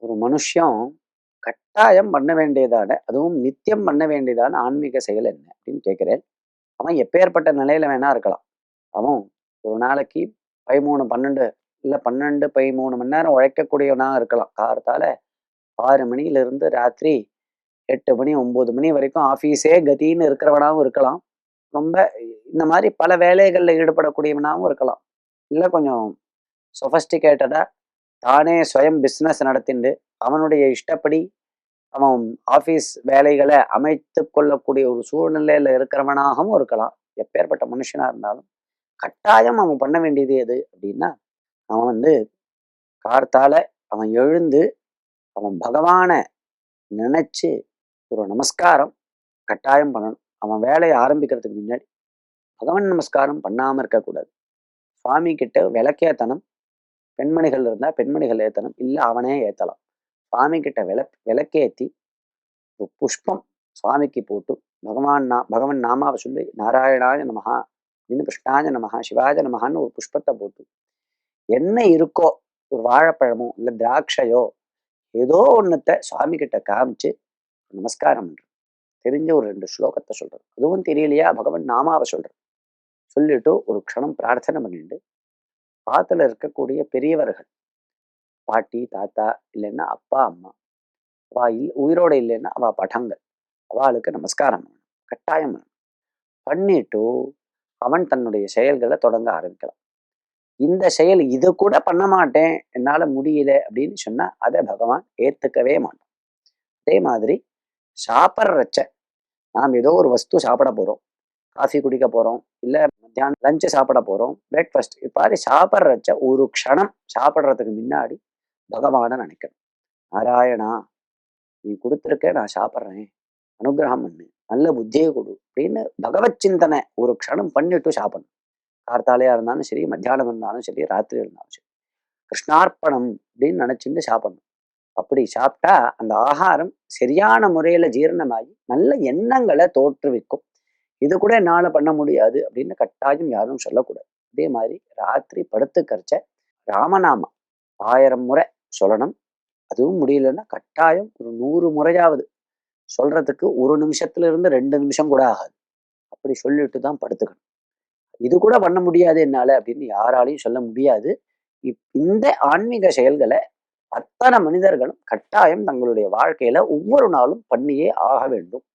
ஒரு மனுஷன் கட்டாயம் பண்ண வேண்டியதான, அதுவும் நித்தியம் பண்ண வேண்டியதான ஆன்மீக செயல் என்ன அப்படின்னு கேட்கிறேன். அவன் எப்பேற்பட்ட நிலையில வேணா இருக்கலாம். அவன் ஒரு நாளைக்கு 13, 12 இல்ல 12, 13 மணி நேரம் உழைக்கக்கூடியவனா இருக்கலாம். கார்த்தால 6 மணியிலிருந்து ராத்திரி 8 மணி, 9 மணி வரைக்கும் ஆஃபீஸே கதின்னு இருக்கிறவனாவும் இருக்கலாம். ரொம்ப இந்த மாதிரி பல வேலைகள்ல ஈடுபடக்கூடியவனாவும் இருக்கலாம். இல்ல கொஞ்சம் சொஃபஸ்டிகேட்டடா தானே சுயம் பிசினஸ் நடத்திண்டு அவனுடைய இஷ்டப்படி அவன் ஆபீஸ் வேலைகளை அமைத்து கொள்ளக்கூடிய ஒரு சூழ்நிலையில இருக்கிறவனாகவும் இருக்கலாம். எப்பேற்பட்ட மனுஷனா இருந்தாலும் கட்டாயம் அவன் பண்ண வேண்டியது எது அப்படின்னா, அவன் கார்த்தால அவன் எழுந்து அவன் பகவானை நினைச்சு ஒரு நமஸ்காரம் கட்டாயம் பண்ணணும். அவன் வேலையை ஆரம்பிக்கிறதுக்கு முன்னாடி பகவான் நமஸ்காரம் பண்ணாம இருக்கக்கூடாது. சுவாமி கிட்ட விளக்கேத்தனம். பெண்மணிகள் இருந்தா பெண்மணிகள் ஏத்தணும், இல்ல அவனே ஏத்தலாம். சுவாமி கிட்ட விளக்கேத்தி ஒரு புஷ்பம் சுவாமிக்கு போட்டு பகவன் நாமாவை சொல்லி நாராயணாய நமஹா அப்படின்னு, கிருஷ்ணாய நமஹா, சிவாய நமஹான்னு ஒரு புஷ்பத்தை போட்டு என்ன இருக்கோ, ஒரு வாழைப்பழமோ இல்ல திராட்சையோ ஏதோ ஒண்ணுத்த சுவாமி கிட்ட காமிச்சு நமஸ்காரம் பண்றது. தெரிஞ்ச ஒரு 2 ஸ்லோகத்தை சொல்றது. அதுவும் தெரியலையா பகவன் நாமாவை சொல்றது. சொல்லிட்டு ஒரு க்ஷணம் பிரார்த்தனை பண்ணிட்டு ஆத்துல இருக்கக்கூடிய பெரியவர்கள், பாட்டி தாத்தா இல்லைன்னா அப்பா அம்மா, உயிரோட இல்லைன்னா அவ படங்கள், அவளுக்கு நமஸ்காரம் பண்ணணும். கட்டாயம் பண்ணணும். பண்ணிட்டு அவன் தன்னுடைய செயல்களை தொடங்க ஆரம்பிக்கலாம். இந்த செயல் இது கூட பண்ண மாட்டேன், என்னால முடியல அப்படின்னு சொன்னா அதை பகவான் ஏத்துக்கவே மாட்டான். அதே மாதிரி சாப்பிட்றச்ச நாம் ஏதோ ஒரு வஸ்து சாப்பிட போறோம், காஃபி குடிக்க போறோம், இல்ல மத்தியானம் லஞ்சு சாப்பிட போறோம், பிரேக்ஃபாஸ்ட் இப்பாரி சாப்பிட்றச்ச ஒரு க்ஷணம் சாப்பிட்றதுக்கு முன்னாடி பகவானை நினைக்கணும். நாராயணா, நீ கொடுத்துருக்க, நான் சாப்பிட்றேன், அனுகிரகம் பண்ணு, நல்ல புத்தியை கொடு அப்படின்னு பகவத் சிந்தனை ஒரு க்ஷணம் பண்ணிட்டு சாப்பிடணும். கார்த்தாலையா இருந்தாலும் சரி, மத்தியானம் இருந்தாலும் சரி, ராத்திரி இருந்தாலும் சரி, கிருஷ்ணார்ப்பணம் அப்படின்னு நினைச்சுட்டு சாப்பிடணும். அப்படி சாப்பிட்டா அந்த ஆகாரம் சரியான முறையில ஜீரணமாகி நல்ல எண்ணங்களை தோற்றுவிக்கும். இது கூட என்னால பண்ண முடியாது அப்படின்னு கட்டாயம் யாரும் சொல்லக்கூடாது. அதே மாதிரி ராத்திரி படுத்துக்கரைச்ச ராமநாமம் 1000 முறை சொல்லணும். அதுவும் முடியலன்னா கட்டாயம் ஒரு 100 முறையாவது சொல்றதுக்கு 1 நிமிஷத்துல இருந்து 2 நிமிஷம் கூட ஆகாது. அப்படி சொல்லிட்டு தான் படுத்துக்கணும். இது கூட பண்ண முடியாது என்னால அப்படின்னு யாராலையும் சொல்ல முடியாது. இந்த ஆன்மீக செயல்களை அத்தனை மனிதர்களும் கட்டாயம் தங்களுடைய வாழ்க்கையில ஒவ்வொரு நாளும் பண்ணியே ஆக வேண்டும்.